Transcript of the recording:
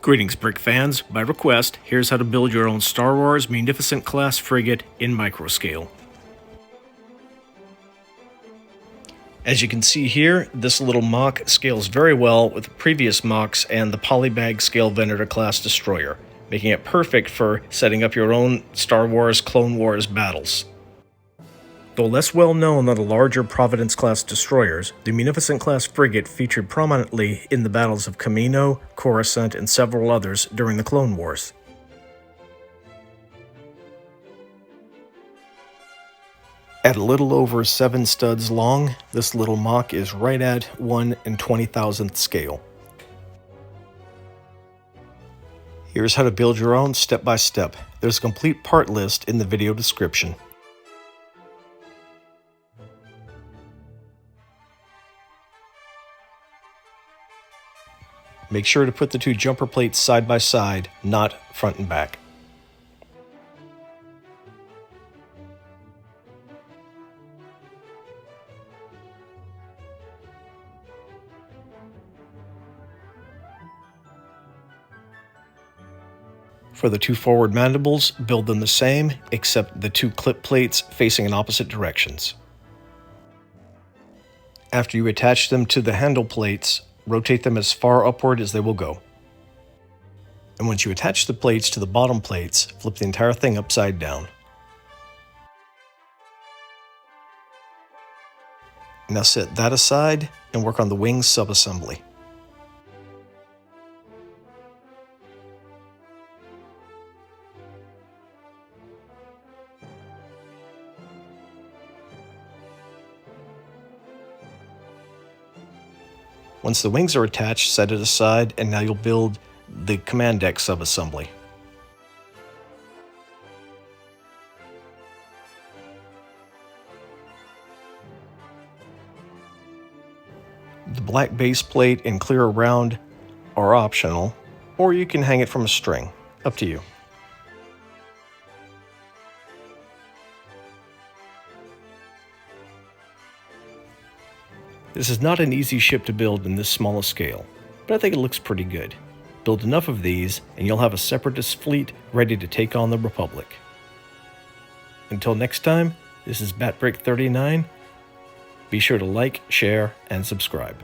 Greetings, Brick fans. By request, here's how to build your own Star Wars Munificent-Class Frigate in microscale. As you can see here, this little MOC scales very well with the previous MOCs and the Polybag Scale Venator-class destroyer, making it perfect for setting up your own Star Wars Clone Wars battles. Though less well known than the larger Providence-class destroyers, the Munificent-Class Frigate featured prominently in the battles of Kamino, Coruscant, and several others during the Clone Wars. At a little over 7 studs long, this little MOC is right at 1 20,000th scale. Here's how to build your own step by step. There's a complete part list in the video description. Make sure to put the two jumper plates side by side, not front and back. For the two forward mandibles, build them the same, except the two clip plates facing in opposite directions. After you attach them to the handle plates, rotate them as far upward as they will go. And once you attach the plates to the bottom plates, flip the entire thing upside down. Now set that aside and work on the wings subassembly. Once the wings are attached, set it aside, and now you'll build the command deck subassembly. The black base plate and clear round are optional, or you can hang it from a string. Up to you. This is not an easy ship to build in this small a scale, but I think it looks pretty good. Build enough of these, and you'll have a Separatist fleet ready to take on the Republic. Until next time, this is BatBrick39. Be sure to like, share, and subscribe.